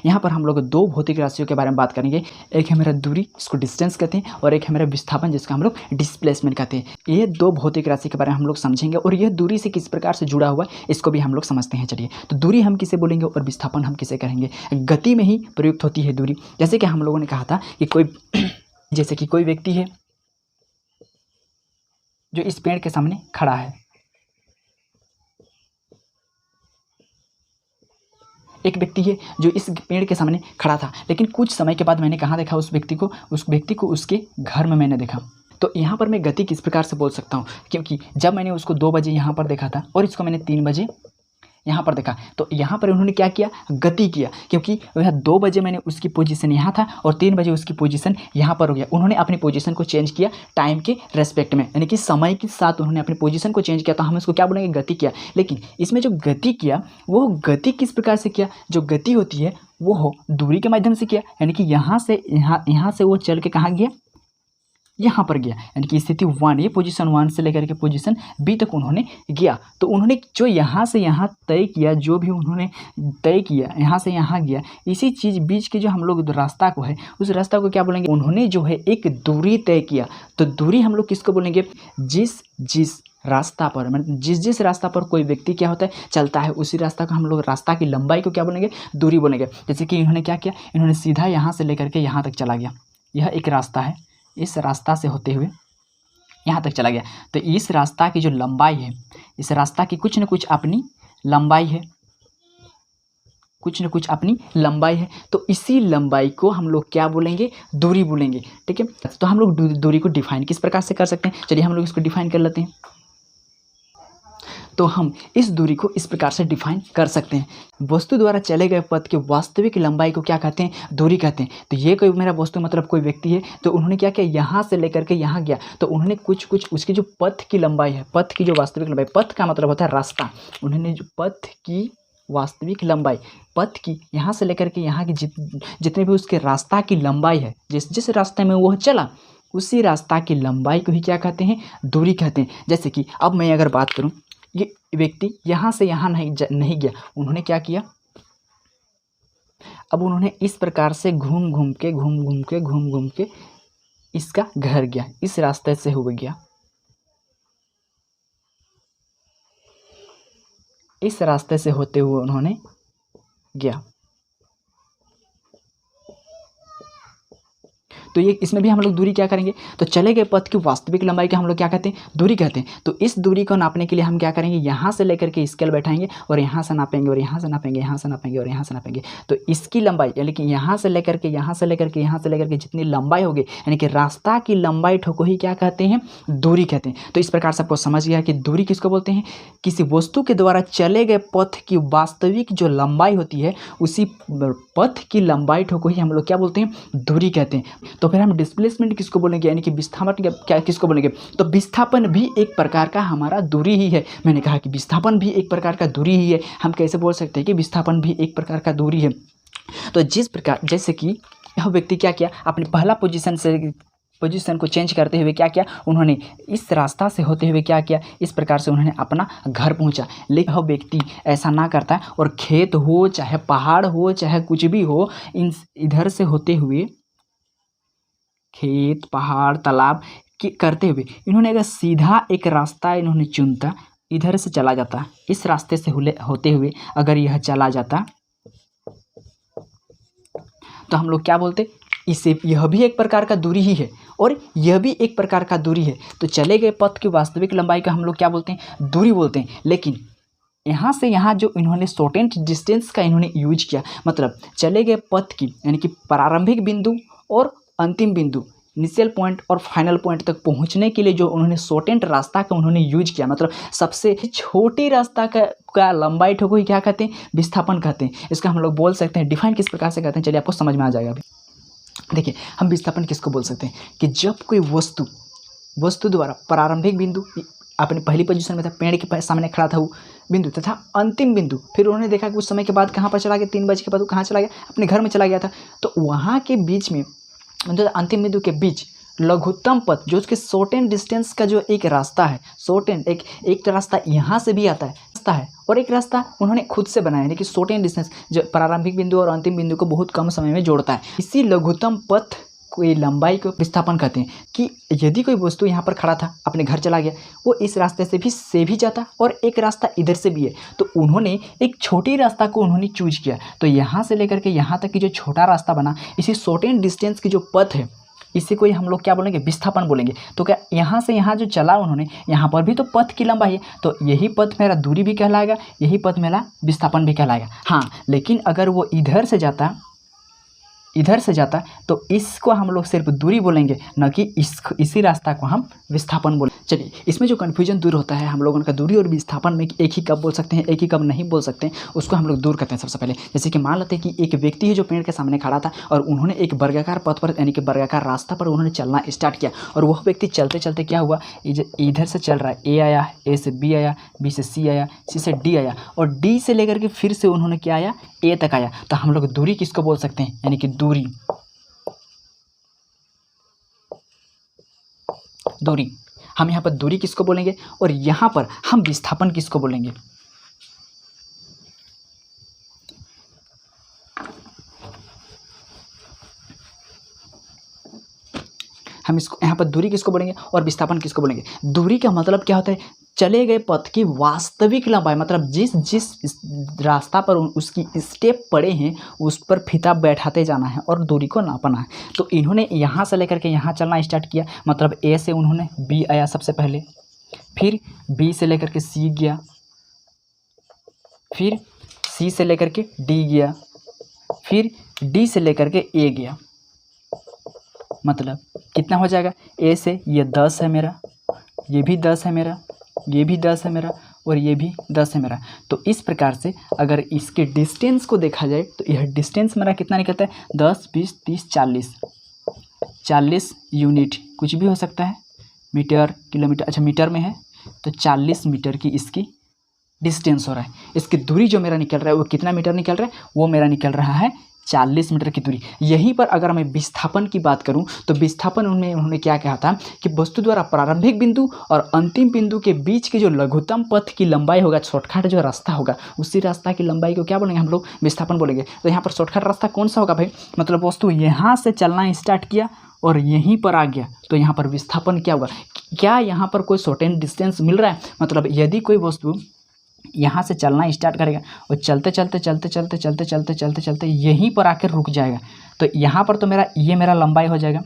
यहाँ पर हम लोग दो भौतिक राशियों के बारे में बात करेंगे। एक है मेरा दूरी, इसको डिस्टेंस कहते हैं, और एक है मेरा विस्थापन, जिसका हम लोग डिस्प्लेसमेंट कहते हैं। ये दो भौतिक राशि के बारे में हम लोग समझेंगे और यह दूरी से किस प्रकार से जुड़ा हुआ है इसको भी हम लोग समझते हैं। चलिए, तो दूरी हम किसे बोलेंगे और विस्थापन हम किसे कहेंगे। गति में ही प्रयुक्त होती है दूरी। जैसे कि हम लोगों ने कहा था कि कोई व्यक्ति है जो इस पेड़ के सामने खड़ा है। एक व्यक्ति है जो इस पेड़ के सामने खड़ा था, लेकिन कुछ समय के बाद मैंने कहाँ देखा उस व्यक्ति को उसके घर में मैंने देखा। तो यहाँ पर मैं गति किस प्रकार से बोल सकता हूँ, क्योंकि जब मैंने उसको 2 बजे यहाँ पर देखा था और इसको मैंने 3 बजे यहाँ पर देखा, तो यहाँ पर उन्होंने क्या किया, गति किया, क्योंकि वह 2 बजे मैंने उसकी पोजीशन यहाँ था और 3 बजे उसकी पोजीशन यहाँ पर हो गया। उन्होंने अपनी पोजीशन को चेंज किया टाइम के रेस्पेक्ट में, यानी कि समय के साथ उन्होंने अपनी पोजीशन को चेंज किया, तो हम इसको क्या बोलेंगे, गति किया। लेकिन इसमें जो गति किया वो गति किस प्रकार से किया, जो गति होती है वो दूरी के माध्यम से किया, यानी कि यहाँ से वो चल के कहाँ गया, यहाँ पर गया, यानी कि स्थिति 1, ये पोजीशन 1 से लेकर के पोजीशन B तक उन्होंने गया। तो उन्होंने जो यहाँ से यहाँ तय किया, जो भी उन्होंने तय किया, यहाँ से यहाँ गया, इसी चीज़ बीच के जो हम लोग रास्ता को है, उस रास्ता को क्या बोलेंगे, उन्होंने जो है एक दूरी तय किया। तो दूरी हम लोग किसको बोलेंगे, जिस रास्ता पर, मतलब जिस रास्ता पर कोई व्यक्ति क्या होता है, चलता है, उसी रास्ता को हम लोग, रास्ता की लंबाई को क्या बोलेंगे, दूरी बोलेंगे। जैसे कि इन्होंने क्या किया, इन्होंने सीधा यहाँ से लेकर के यहाँ तक चला गया, यह एक रास्ता है, इस रास्ता से होते हुए यहाँ तक चला गया। तो इस रास्ता की जो लंबाई है, इस रास्ता की कुछ न कुछ अपनी लंबाई है, तो इसी लंबाई को हम लोग क्या बोलेंगे, दूरी बोलेंगे। ठीक है, तो हम लोग दूरी को डिफाइन किस प्रकार से कर सकते हैं, चलिए हम लोग इसको डिफाइन कर लेते हैं। तो हम इस दूरी को इस प्रकार से डिफाइन कर सकते हैं, वस्तु द्वारा चले गए पथ की वास्तविक लंबाई को क्या कहते हैं, दूरी कहते हैं। तो ये कोई मेरा वस्तु मतलब कोई व्यक्ति है, तो उन्होंने क्या किया, यहाँ से लेकर के यहाँ गया, तो उन्होंने कुछ उसकी जो पथ की लंबाई है, पथ की जो वास्तविक लंबाई, पथ का मतलब होता है रास्ता, उन्होंने जो पथ की वास्तविक लंबाई, पथ की यहाँ से लेकर के यहाँ की जितने भी उसके रास्ता की लंबाई है, जिस रास्ते में वो चला, उसी रास्ता की लंबाई को ही क्या कहते हैं, दूरी कहते हैं। जैसे कि अब मैं अगर बात करूँ, ये व्यक्ति यहाँ से यहाँ नहीं गया, उन्होंने क्या किया, अब उन्होंने इस प्रकार से घूम घूम के इसका घर गया, इस रास्ते से हो गया, इस रास्ते से होते हुए उन्होंने गया। तो ये इसमें भी हम लोग दूरी क्या करेंगे, तो चले गए पथ की वास्तविक लंबाई का हम लोग क्या कहते हैं, दूरी कहते हैं। तो इस दूरी को नापने के लिए हम क्या करेंगे, यहाँ से लेकर के स्केल बैठाएंगे और यहाँ से नापेंगे और यहाँ से नापेंगे, यहाँ से नापेंगे और यहाँ से नापेंगे। तो इसकी लंबाई, यानी कि यहाँ से लेकर के जितनी लंबाई होगी, यानी कि रास्ता की लंबाई को ही क्या कहते हैं, दूरी कहते हैं। तो इस प्रकार से आपको समझ गया कि दूरी किसको बोलते हैं, किसी वस्तु के द्वारा चले गए पथ की वास्तविक जो लंबाई होती है, उसी पथ की लंबाई को ही हम लोग क्या बोलते हैं, दूरी कहते हैं। तो फिर हम डिस्प्लेसमेंट किसको बोलेंगे, यानी कि विस्थापन क्या किसको बोलेंगे, तो विस्थापन भी एक प्रकार का हमारा दूरी ही है। मैंने कहा कि विस्थापन भी एक प्रकार का दूरी ही है। हम कैसे बोल सकते हैं कि विस्थापन भी एक प्रकार का दूरी है, तो जिस प्रकार, जैसे कि यह व्यक्ति क्या किया, अपनी पहला पोजीशन को चेंज करते हुए क्या किया, उन्होंने इस रास्ता से होते हुए क्या किया, इस प्रकार से उन्होंने अपना घर पहुंचा। लेकिन वह व्यक्ति ऐसा ना करता और खेत हो चाहे पहाड़ हो चाहे कुछ भी हो, इधर से होते हुए खेत पहाड़ तालाब की करते हुए इन्होंने अगर सीधा एक रास्ता इन्होंने चुनता, इधर से चला जाता, इस रास्ते से होते हुए अगर यह चला जाता, तो हम लोग क्या बोलते, इसे, यह भी एक प्रकार का दूरी ही है और यह भी एक प्रकार का दूरी है। तो चले गए पथ की वास्तविक लंबाई का हम लोग क्या बोलते हैं, दूरी बोलते हैं। लेकिन यहाँ से यहाँ जो इन्होंने शॉर्टेंड डिस्टेंस का इन्होंने यूज किया, मतलब चले गए पथ की, यानी कि प्रारंभिक बिंदु और अंतिम बिंदु, इनिशियल पॉइंट और फाइनल पॉइंट तक पहुंचने के लिए जो उन्होंने शॉर्टेंड रास्ता का उन्होंने यूज किया, मतलब सबसे छोटी रास्ता का लंबाई को ही क्या कहते हैं, विस्थापन कहते हैं। इसका हम लोग बोल सकते हैं, डिफाइन किस प्रकार से कहते हैं, चलिए आपको समझ में आ जाएगा। अभी देखिए, हम विस्थापन किसको बोल सकते हैं कि जब कोई वस्तु द्वारा प्रारंभिक बिंदु अपनी पहली पोजीशन में था, पेड़ के सामने खड़ा था वो बिंदु, तथा अंतिम बिंदु, फिर उन्होंने देखा कि कुछ समय के बाद कहाँ पर चला गया, 3 बजे के बाद वो कहाँ चला गया, अपने घर में चला गया था। तो वहाँ के बीच में, मतलब अंतिम बिंदु के बीच लघुत्तम पथ, जो उसके शॉर्टेंड डिस्टेंस का जो एक रास्ता है, शॉर्टेंड एक रास्ता यहाँ से भी आता है, रास्ता है और एक रास्ता उन्होंने खुद से बनाया, यानी कि शॉर्ट एंड डिस्टेंस जो प्रारंभिक बिंदु और अंतिम बिंदु को बहुत कम समय में जोड़ता है। इसी लघुत्तम पथ की लंबाई को विस्थापन कहते हैं। कि यदि कोई वस्तु यहाँ पर खड़ा था, अपने घर चला गया, वो इस रास्ते से भी जाता और एक रास्ता इधर से भी है, तो उन्होंने एक छोटी रास्ता को उन्होंने चूज किया। तो यहाँ से लेकर के यहाँ तक की जो छोटा रास्ता बना, इसी शॉर्ट एंड डिस्टेंस की जो पथ है, इसी को हम लोग क्या बोलेंगे, विस्थापन बोलेंगे। तो क्या यहाँ से यहाँ जो चला उन्होंने, यहाँ पर भी तो पथ की लंबाई है, तो यही पथ मेरा दूरी भी कहलाएगा, यही पथ मेरा विस्थापन भी कहलाएगा। हाँ, लेकिन अगर वो इधर से जाता तो इसको हम लोग सिर्फ दूरी बोलेंगे, न कि इसी रास्ता को हम विस्थापन बोलेंगे। चलिए, इसमें जो कन्फ्यूजन दूर होता है हम लोगों का दूरी और विस्थापन में, एक ही कब बोल सकते हैं, एक ही कब नहीं बोल सकते हैं, उसको हम लोग दूर करते हैं। सबसे पहले जैसे कि मान लेते हैं कि एक व्यक्ति है जो पेड़ के सामने खड़ा था और उन्होंने एक वर्गाकार पथ पर, यानी कि वर्गाकार रास्ता पर उन्होंने चलना स्टार्ट किया, और वह व्यक्ति चलते चलते क्या हुआ, इधर से चल रहा है, ए आया, ए से बी आया, बी से सी आया, सी से डी आया, और डी से लेकर के फिर से उन्होंने क्या आया, ए तक आया। तो हम लोग दूरी किसको बोल सकते हैं, यानी कि दूरी हम यहाँ पर दूरी किसको बोलेंगे, और यहाँ पर हम विस्थापन किसको बोलेंगे। हम इसको यहाँ पर दूरी किसको बोलेंगे और विस्थापन किसको बोलेंगे। दूरी का मतलब क्या होता है, चले गए पथ की वास्तविक लंबाई, मतलब जिस रास्ता पर उसकी स्टेप पड़े हैं उस पर फीता बैठाते जाना है और दूरी को नापना है। तो इन्होंने यहाँ से लेकर के यहाँ चलना स्टार्ट किया, मतलब ए से उन्होंने बी आया सबसे पहले, फिर बी से लेकर के सी गया, फिर सी से लेकर के डी गया, फिर डी से लेकर के ए गया। मतलब कितना हो जाएगा, ए से ये 10 है मेरा, ये भी 10 है मेरा, ये भी 10 है मेरा, और ये भी 10 है मेरा। तो इस प्रकार से अगर इसके डिस्टेंस को देखा जाए तो यह डिस्टेंस मेरा कितना निकलता है, 10, 20, 30, 40 यूनिट, कुछ भी हो सकता है, मीटर, किलोमीटर, अच्छा मीटर में है तो 40 मीटर की इसकी डिस्टेंस हो रहा है। इसकी दूरी जो मेरा निकल रहा है वो कितना मीटर निकल रहा है, वो मेरा निकल रहा है 40 मीटर की दूरी। यहीं पर अगर मैं विस्थापन की बात करूं तो विस्थापन उनमें उन्होंने क्या कहा था कि वस्तु द्वारा प्रारंभिक बिंदु और अंतिम बिंदु के बीच की जो लघुत्तम पथ की लंबाई होगा, शॉर्टकट जो रास्ता होगा, उसी रास्ता की लंबाई को क्या बोलेंगे हम लोग, विस्थापन बोलेंगे। तो यहाँ पर शॉर्टकट रास्ता कौन सा होगा भाई, मतलब वस्तु यहाँ से चलना स्टार्ट किया और यहीं पर आ गया, तो यहाँ पर विस्थापन क्या होगा। क्या यहाँ पर कोई शॉर्ट एंड डिस्टेंस मिल रहा है, मतलब यदि कोई वस्तु यहाँ से चलना स्टार्ट करेगा और चलते यहीं पर आकर रुक जाएगा, तो यहाँ पर तो मेरा लंबाई हो जाएगा।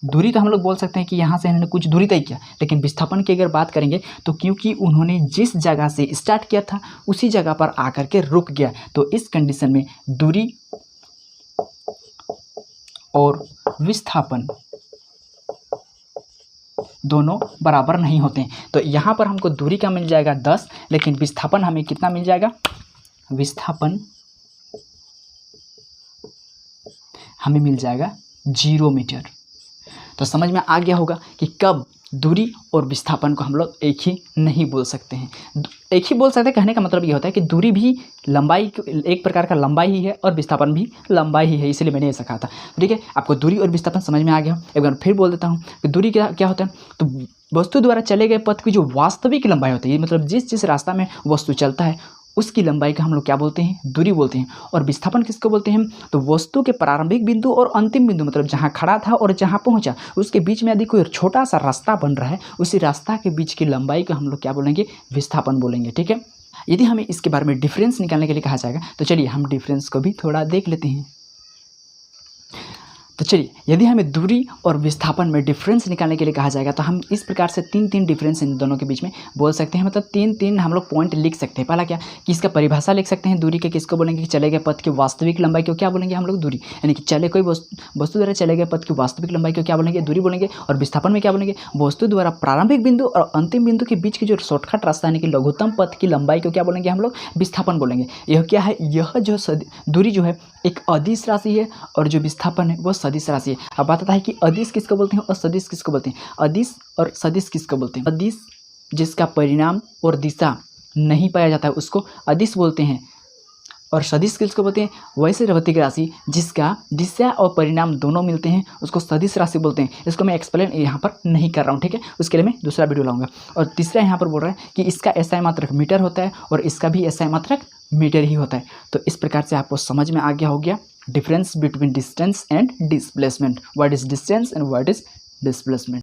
दूरी तो हम लोग बोल सकते हैं कि यहाँ से इन्होंने कुछ दूरी तय किया, लेकिन विस्थापन की अगर बात करेंगे तो क्योंकि उन्होंने जिस जगह से स्टार्ट किया था उसी जगह पर आकर के रुक गया, तो इस कंडीशन में दूरी और विस्थापन दोनों बराबर नहीं होते हैं। तो यहाँ पर हमको दूरी का मिल जाएगा 10, लेकिन विस्थापन हमें कितना मिल जाएगा, विस्थापन हमें मिल जाएगा 0 मीटर। तो समझ में आ गया होगा कि कब दूरी और विस्थापन को हम लोग एक ही नहीं बोल सकते हैं। एक ही बोल सकते हैं कहने का मतलब ये होता है कि दूरी भी लंबाई एक प्रकार का लंबाई ही है और विस्थापन भी लंबाई ही है, इसलिए मैंने ऐसा कहा था। ठीक है, आपको दूरी और विस्थापन समझ में आ गया। एक बार फिर बोल देता हूँ कि दूरी क्या होता है, तो वस्तु द्वारा चले गए पथ की जो वास्तविक लंबाई होती है, मतलब जिस रास्ता में वस्तु चलता है उसकी लंबाई का हम लोग क्या बोलते हैं, दूरी बोलते हैं। और विस्थापन किसको बोलते हैं, तो वस्तु के प्रारंभिक बिंदु और अंतिम बिंदु, मतलब जहाँ खड़ा था और जहाँ पहुँचा उसके बीच में यदि कोई छोटा सा रास्ता बन रहा है, उसी रास्ता के बीच की लंबाई को हम लोग क्या बोलेंगे, विस्थापन बोलेंगे। ठीक है, यदि हमें इसके बारे में डिफरेंस निकालने के लिए कहा जाएगा तो चलिए हम डिफरेंस को भी थोड़ा देख लेते हैं। तो चलिए, यदि हमें दूरी और विस्थापन में डिफरेंस निकालने के लिए कहा जाएगा तो हम इस प्रकार से तीन डिफरेंस इन दोनों के बीच में बोल सकते हैं, मतलब तीन हम लोग पॉइंट लिख सकते हैं। पहला क्या कि इसका परिभाषा लिख सकते हैं, दूरी के किसको बोलेंगे, कि चले गए पथ की वास्तविक लंबाई को क्या बोलेंगे हम लोग, दूरी, यानी कि चले कोई वस्तु द्वारा चले गए पथ की वास्तविक लंबाई को क्या बोलेंगे, दूरी बोलेंगे। और विस्थापन में क्या बोलेंगे, वस्तु द्वारा प्रारंभिक बिंदु और अंतिम बिंदु के बीच की जो शॉर्टकट रास्ता यानी कि लघुत्तम पथ की लंबाई को क्या बोलेंगे हम लोग, विस्थापन बोलेंगे। यह क्या है, यह जो दूरी जो है एक अदिश राशि है और जो विस्थापन है वह सदिश राशि है। अब बात आता है कि अदिश किसको बोलते हैं और सदिश किसको बोलते हैं। अदिश और सदिश किसको बोलते हैं, अदिश जिसका परिणाम और दिशा नहीं पाया जाता है उसको अदिश बोलते हैं, और सदिश स्केल्स को बोलते हैं वैसे भौतिक राशि जिसका दिशा और परिणाम दोनों मिलते हैं, उसको सदिश राशि बोलते हैं। इसको मैं एक्सप्लेन यहाँ पर नहीं कर रहा हूँ, ठीक है, उसके लिए मैं दूसरा वीडियो लाऊंगा। और तीसरा यहाँ पर बोल रहा है कि इसका SI मात्रक मीटर होता है और इसका भी SI मात्रक मीटर ही होता है। तो इस प्रकार से आपको समझ में आ गया हो गया difference between distance and displacement, what is distance and what is displacement.